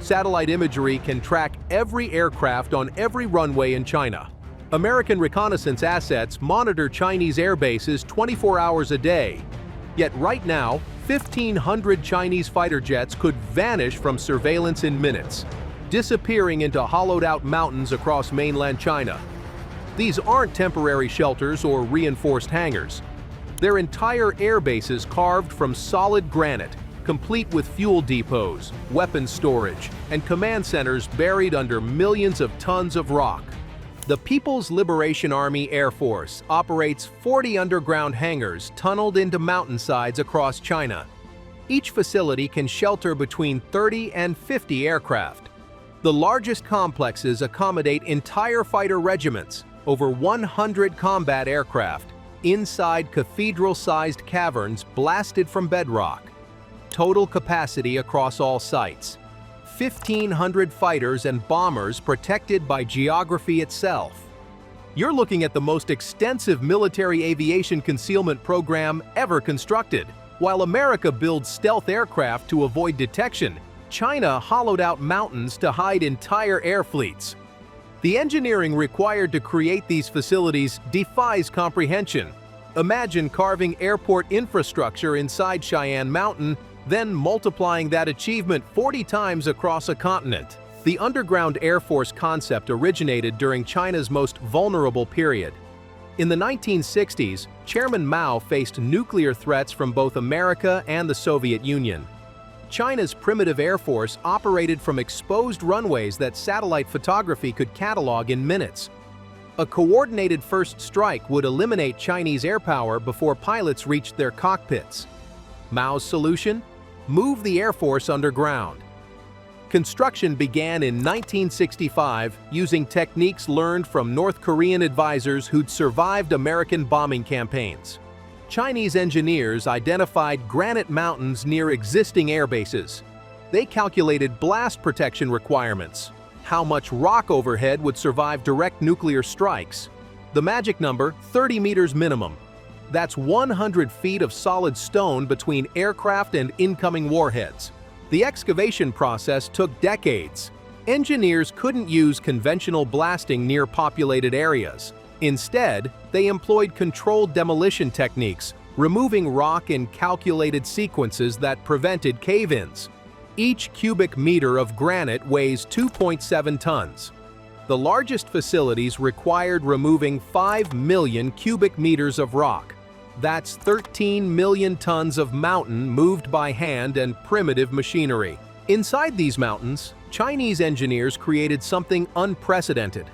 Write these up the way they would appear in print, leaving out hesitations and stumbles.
Satellite imagery can track every aircraft on every runway in China. American reconnaissance assets monitor Chinese air bases 24 hours a day. Yet right now, 1,500 Chinese fighter jets could vanish from surveillance in minutes, disappearing into hollowed-out mountains across mainland China. These aren't temporary shelters or reinforced hangars. They're entire air bases carved from solid granite, complete with fuel depots, weapons storage, and command centers buried under millions of tons of rock. The People's Liberation Army Air Force operates 40 underground hangars tunneled into mountainsides across China. Each facility can shelter between 30 and 50 aircraft. The largest complexes accommodate entire fighter regiments, over 100 combat aircraft, inside cathedral-sized caverns blasted from bedrock. Total capacity across all sites: 1,500 fighters and bombers protected by geography itself. You're looking at the most extensive military aviation concealment program ever constructed. While America builds stealth aircraft to avoid detection, China hollowed out mountains to hide entire air fleets. The engineering required to create these facilities defies comprehension. Imagine carving airport infrastructure inside Cheyenne Mountain, then multiplying that achievement 40 times across a continent. The underground Air Force concept originated during China's most vulnerable period. In the 1960s, Chairman Mao faced nuclear threats from both America and the Soviet Union. China's primitive Air Force operated from exposed runways that satellite photography could catalog in minutes. A coordinated first strike would eliminate Chinese air power before pilots reached their cockpits. Mao's solution? Move the Air Force underground. Construction began in 1965 using techniques learned from North Korean advisors who'd survived American bombing campaigns. Chinese engineers identified granite mountains near existing air bases. They calculated blast protection requirements, how much rock overhead would survive direct nuclear strikes. The magic number, 30 meters minimum. That's 100 feet of solid stone between aircraft and incoming warheads. The excavation process took decades. Engineers couldn't use conventional blasting near populated areas. Instead, they employed controlled demolition techniques, removing rock in calculated sequences that prevented cave-ins. Each cubic meter of granite weighs 2.7 tons. The largest facilities required removing 5 million cubic meters of rock. That's 13 million tons of mountain moved by hand and primitive machinery. Inside these mountains, Chinese engineers created something unprecedented.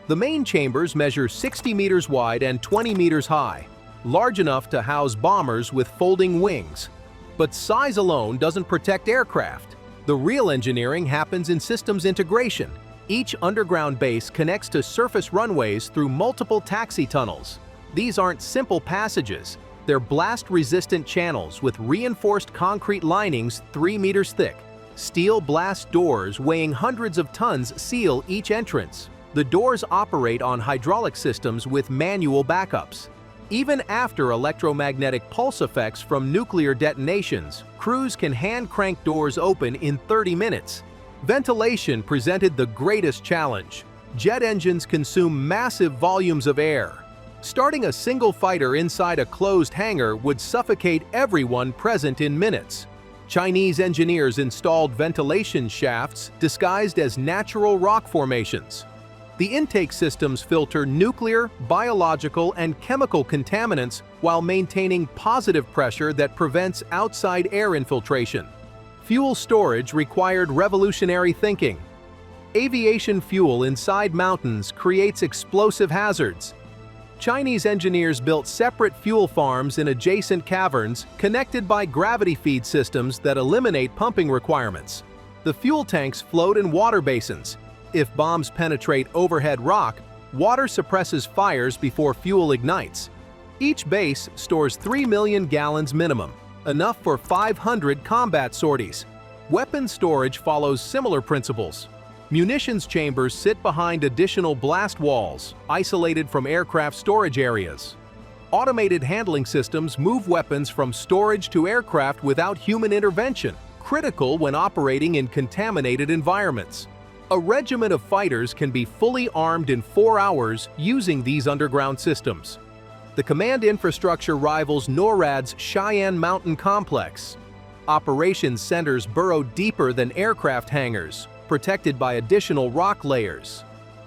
The main chambers measure 60 meters wide and 20 meters high, large enough to house bombers with folding wings. But size alone doesn't protect aircraft. The real engineering happens in systems integration. Each underground base connects to surface runways through multiple taxi tunnels. These aren't simple passages. They're blast-resistant channels with reinforced concrete linings 3 meters thick. Steel blast doors weighing hundreds of tons seal each entrance. The doors operate on hydraulic systems with manual backups. Even after electromagnetic pulse effects from nuclear detonations, crews can hand-crank doors open in 30 minutes. Ventilation presented the greatest challenge. Jet engines consume massive volumes of air. Starting a single fighter inside a closed hangar would suffocate everyone present in minutes. Chinese engineers installed ventilation shafts disguised as natural rock formations. The intake systems filter nuclear, biological, and chemical contaminants while maintaining positive pressure that prevents outside air infiltration. Fuel storage required revolutionary thinking. Aviation fuel inside mountains creates explosive hazards. Chinese engineers built separate fuel farms in adjacent caverns connected by gravity feed systems that eliminate pumping requirements. The fuel tanks float in water basins. If bombs penetrate overhead rock, water suppresses fires before fuel ignites. Each base stores 3 million gallons minimum, enough for 500 combat sorties. Weapon storage follows similar principles. Munitions chambers sit behind additional blast walls, isolated from aircraft storage areas. Automated handling systems move weapons from storage to aircraft without human intervention, critical when operating in contaminated environments. A regiment of fighters can be fully armed in 4 hours using these underground systems. The command infrastructure rivals NORAD's Cheyenne Mountain Complex. Operations centers burrow deeper than aircraft hangars, protected by additional rock layers.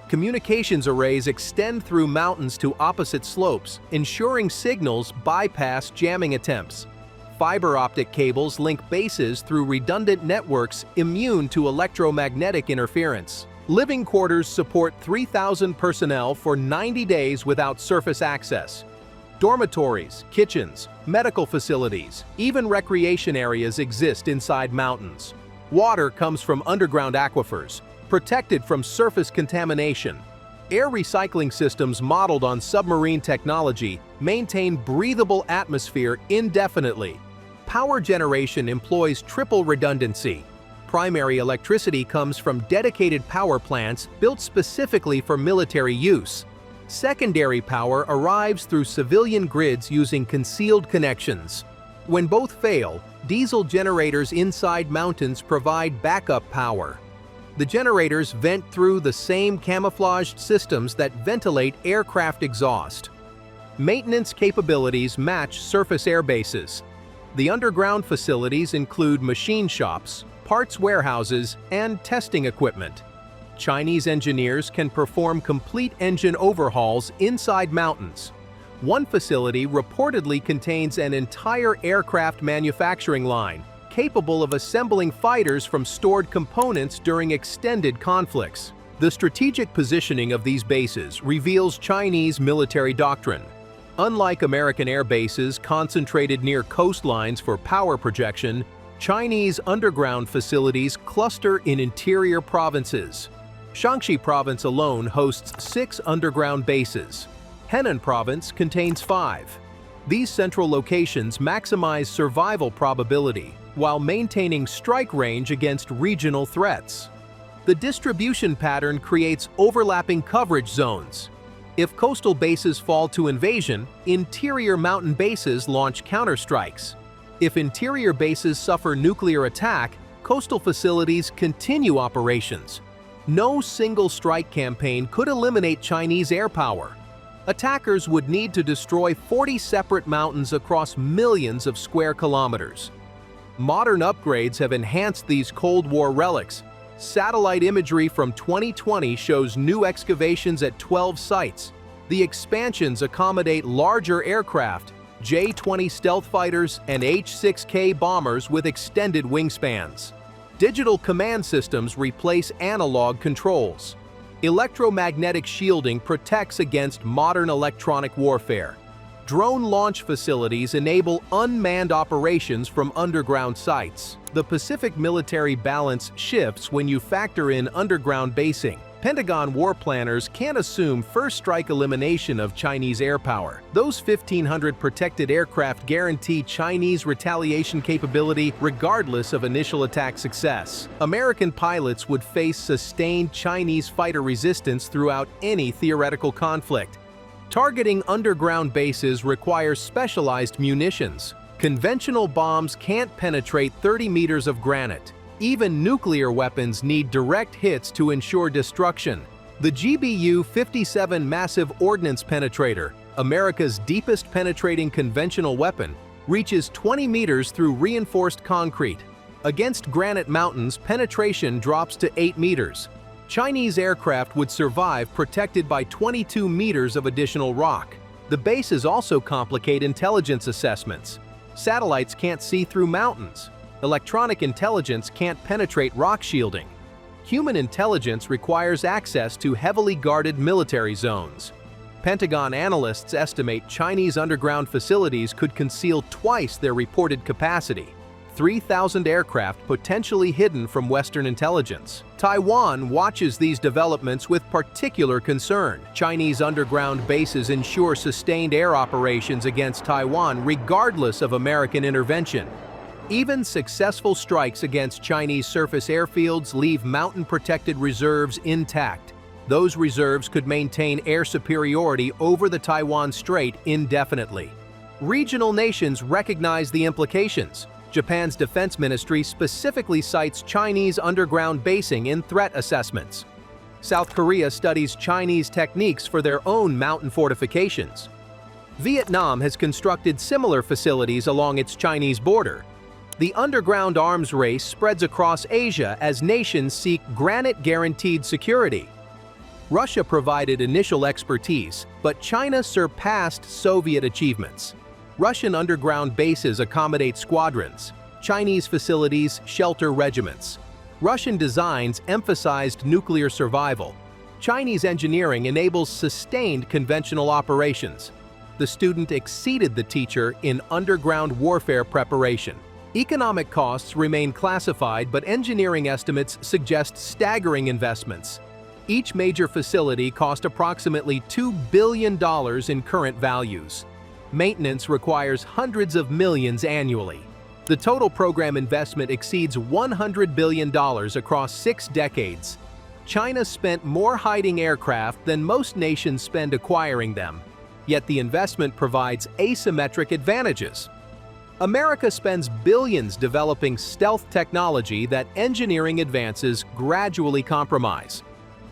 Communications arrays extend through mountains to opposite slopes, ensuring signals bypass jamming attempts. Fiber optic cables link bases through redundant networks immune to electromagnetic interference. Living quarters support 3,000 personnel for 90 days without surface access. Dormitories, kitchens, medical facilities, even recreation areas exist inside mountains. Water comes from underground aquifers, protected from surface contamination. Air recycling systems modeled on submarine technology maintain breathable atmosphere indefinitely. Power generation employs triple redundancy. Primary electricity comes from dedicated power plants built specifically for military use. Secondary power arrives through civilian grids using concealed connections. When both fail, diesel generators inside mountains provide backup power. The generators vent through the same camouflaged systems that ventilate aircraft exhaust. Maintenance capabilities match surface air bases. The underground facilities include machine shops, parts warehouses, and testing equipment. Chinese engineers can perform complete engine overhauls inside mountains. One facility reportedly contains an entire aircraft manufacturing line, capable of assembling fighters from stored components during extended conflicts. The strategic positioning of these bases reveals Chinese military doctrine. Unlike American air bases concentrated near coastlines for power projection, Chinese underground facilities cluster in interior provinces. Shaanxi Province alone hosts 6 underground bases. Henan Province contains 5. These central locations maximize survival probability while maintaining strike range against regional threats. The distribution pattern creates overlapping coverage zones. If coastal bases fall to invasion, interior mountain bases launch counterstrikes. If interior bases suffer nuclear attack, coastal facilities continue operations. No single strike campaign could eliminate Chinese air power. Attackers would need to destroy 40 separate mountains across millions of square kilometers. Modern upgrades have enhanced these Cold War relics. Satellite imagery from 2020 shows new excavations at 12 sites. The expansions accommodate larger aircraft, J-20 stealth fighters and H-6K bombers with extended wingspans. Digital command systems replace analog controls. Electromagnetic shielding protects against modern electronic warfare. Drone launch facilities enable unmanned operations from underground sites. The Pacific military balance shifts when you factor in underground basing. Pentagon war planners can't assume first strike elimination of Chinese air power. Those 1,500 protected aircraft guarantee Chinese retaliation capability regardless of initial attack success. American pilots would face sustained Chinese fighter resistance throughout any theoretical conflict. Targeting underground bases requires specialized munitions. Conventional bombs can't penetrate 30 meters of granite. Even nuclear weapons need direct hits to ensure destruction. The GBU-57 Massive Ordnance Penetrator, America's deepest penetrating conventional weapon, reaches 20 meters through reinforced concrete. Against granite mountains, penetration drops to 8 meters. Chinese aircraft would survive protected by 22 meters of additional rock. The bases also complicate intelligence assessments. Satellites can't see through mountains. Electronic intelligence can't penetrate rock shielding. Human intelligence requires access to heavily guarded military zones. Pentagon analysts estimate Chinese underground facilities could conceal twice their reported capacity. 3,000 aircraft potentially hidden from Western intelligence. Taiwan watches these developments with particular concern. Chinese underground bases ensure sustained air operations against Taiwan regardless of American intervention. Even successful strikes against Chinese surface airfields leave mountain-protected reserves intact. Those reserves could maintain air superiority over the Taiwan Strait indefinitely. Regional nations recognize the implications. Japan's defense ministry specifically cites Chinese underground basing in threat assessments. South Korea studies Chinese techniques for their own mountain fortifications. Vietnam has constructed similar facilities along its Chinese border. The underground arms race spreads across Asia as nations seek granite-guaranteed security. Russia provided initial expertise, but China surpassed Soviet achievements. Russian underground bases accommodate squadrons. Chinese facilities shelter regiments. Russian designs emphasized nuclear survival. Chinese engineering enables sustained conventional operations. The student exceeded the teacher in underground warfare preparation. Economic costs remain classified, but engineering estimates suggest staggering investments. Each major facility cost approximately $2 billion in current values. Maintenance requires hundreds of millions annually. The total program investment exceeds $100 billion across 6 decades. China spent more hiding aircraft than most nations spend acquiring them, yet the investment provides asymmetric advantages. America spends billions developing stealth technology that engineering advances gradually compromise.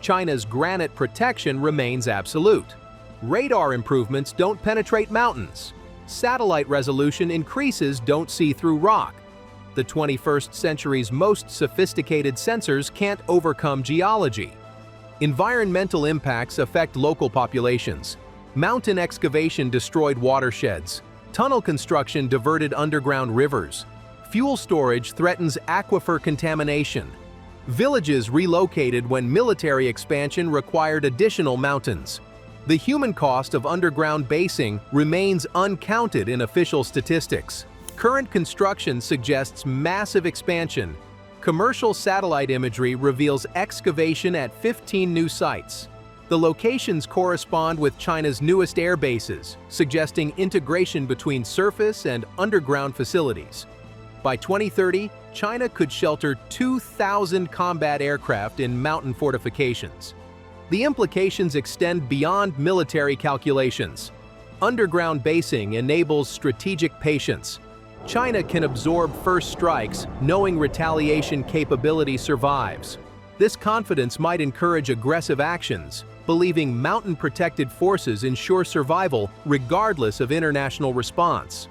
China's granite protection remains absolute. Radar improvements don't penetrate mountains. Satellite resolution increases don't see through rock. The 21st century's most sophisticated sensors can't overcome geology. Environmental impacts affect local populations. Mountain excavation destroyed watersheds. Tunnel construction diverted underground rivers. Fuel storage threatens aquifer contamination. Villages relocated when military expansion required additional mountains. The human cost of underground basing remains uncounted in official statistics. Current construction suggests massive expansion. Commercial satellite imagery reveals excavation at 15 new sites. The locations correspond with China's newest air bases, suggesting integration between surface and underground facilities. By 2030, China could shelter 2,000 combat aircraft in mountain fortifications. The implications extend beyond military calculations. Underground basing enables strategic patience. China can absorb first strikes, knowing retaliation capability survives. This confidence might encourage aggressive actions, believing mountain-protected forces ensure survival regardless of international response.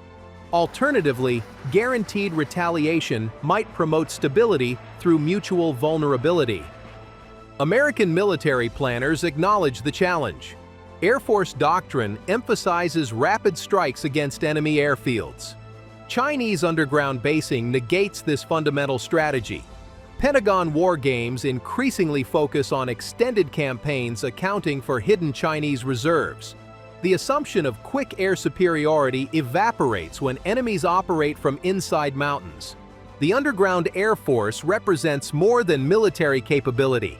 Alternatively, guaranteed retaliation might promote stability through mutual vulnerability. American military planners acknowledge the challenge. Air Force doctrine emphasizes rapid strikes against enemy airfields. Chinese underground basing negates this fundamental strategy. Pentagon war games increasingly focus on extended campaigns accounting for hidden Chinese reserves. The assumption of quick air superiority evaporates when enemies operate from inside mountains. The underground Air Force represents more than military capability.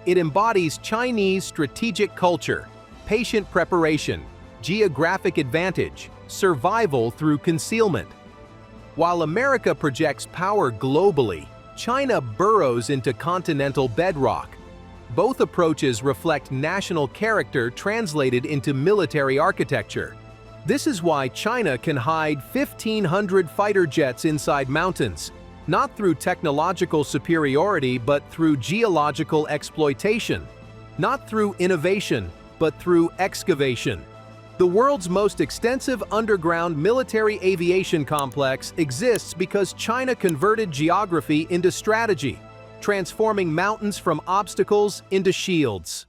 It embodies Chinese strategic culture, patient preparation, geographic advantage, survival through concealment. While America projects power globally, China burrows into continental bedrock. Both approaches reflect national character translated into military architecture. This is why China can hide 1,500 fighter jets inside mountains, not through technological superiority but through geological exploitation, not through innovation but through excavation. The world's most extensive underground military aviation complex exists because China converted geography into strategy, transforming mountains from obstacles into shields.